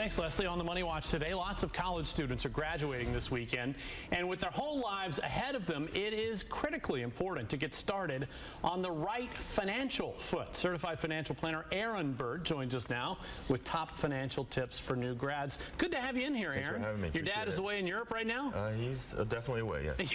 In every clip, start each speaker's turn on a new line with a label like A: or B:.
A: Thanks, Leslie. On the Money Watch today, lots of college students are graduating this weekend, and with their whole lives ahead of them, it is critically important to get started on the right financial foot. Certified Financial Planner Bert joins us now with top financial tips for new grads. Good to have you in here, Aaron.
B: Thanks for having me.
A: Your dad is away in Europe right now?
B: He's definitely away, yeah.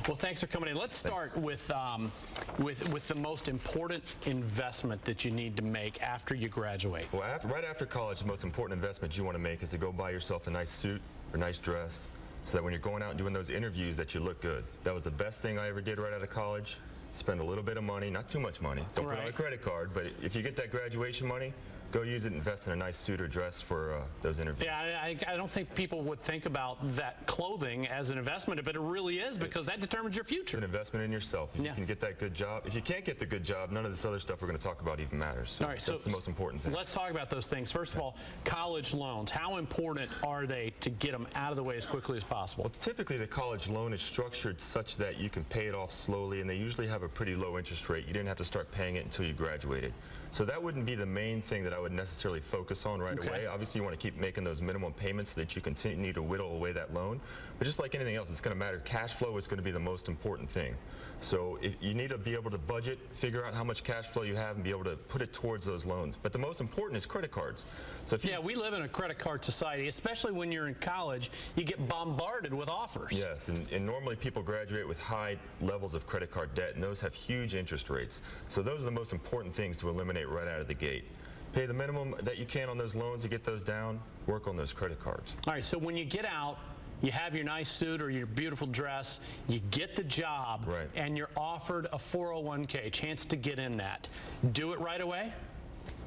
A: Well, thanks for coming in. Let's start with the most important investment that you need to make after you graduate.
B: Well, right after college, the most important investment you want to make is to go buy yourself a nice suit or nice dress so that when you're going out and doing those interviews that you look good. That was the best thing I ever did right out of college. Spend a little bit of money, not too much money. Don't put on a credit card, but if you get that graduation money, go use it and invest in a nice suit or dress for those interviews.
A: Yeah, I don't think people would think about that clothing as an investment, but it really is, because that determines your future.
B: It's an investment in yourself. If you can get that good job. If you can't get the good job, none of this other stuff we're going to talk about even matters. So
A: all right,
B: that's the most important thing.
A: Let's talk about those things. First of all, college loans. How important are they to get them out of the way as quickly as possible?
B: Well, typically the college loan is structured such that you can pay it off slowly, and they usually have a pretty low interest rate. You didn't have to start paying it until you graduated. So that wouldn't be the main thing that I would necessarily focus on right away. Obviously, you want to keep making those minimum payments so that you continue to whittle away that loan. But just like anything else, it's going to matter. Cash flow is going to be the most important thing. So if you need to be able to budget, figure out how much cash flow you have, and be able to put it towards those loans. But the most important is credit cards. So if
A: we live in a credit card society, especially when you're in college. You get bombarded with offers.
B: Yes, and normally people graduate with high levels of credit card debt, and those have huge interest rates. So those are the most important things to eliminate right out of the gate. Pay the minimum that you can on those loans to get those down. Work on those credit cards.
A: All right, so when you get out, you have your nice suit or your beautiful dress, you get the job, and you're offered a 401k, chance to get in that. Do it right away?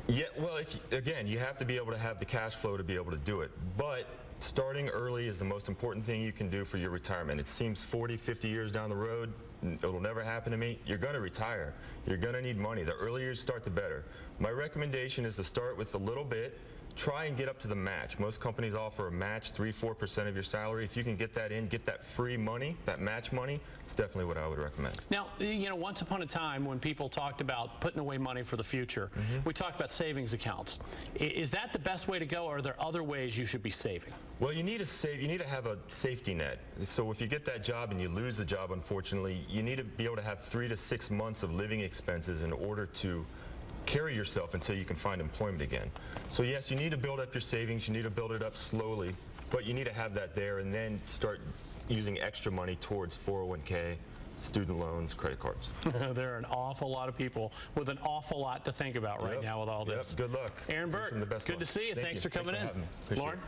B: Yeah, well, again, you have to be able to have the cash flow to be able to do it. But starting early is the most important thing you can do for your retirement. It seems 40, 50 years down the road, it'll never happen to me. You're going to retire. You're going to need money. The earlier you start, the better. My recommendation is to start with a little bit. Try and get up to the match. Most companies offer a match, 3-4% of your salary. If you can get that in, get that free money, that match money, it's definitely what I would recommend.
A: Now, you know, once upon a time when people talked about putting away money for the future, we talked about savings accounts. Is that the best way to go, or are there other ways you should be saving?
B: Well, you need to save. You need to have a safety net. So if you get that job and you lose the job, unfortunately, you need to be able to have 3 to 6 months of living expenses in order to carry yourself until you can find employment again. So yes, you need to build up your savings, you need to build it up slowly, but you need to have that there and then start using extra money towards 401k, student loans, credit cards.
A: There are an awful lot of people with an awful lot to think about right now with all this.
B: Good luck.
A: Aaron Bert, good to see you. Thanks for coming in.
B: Lauren?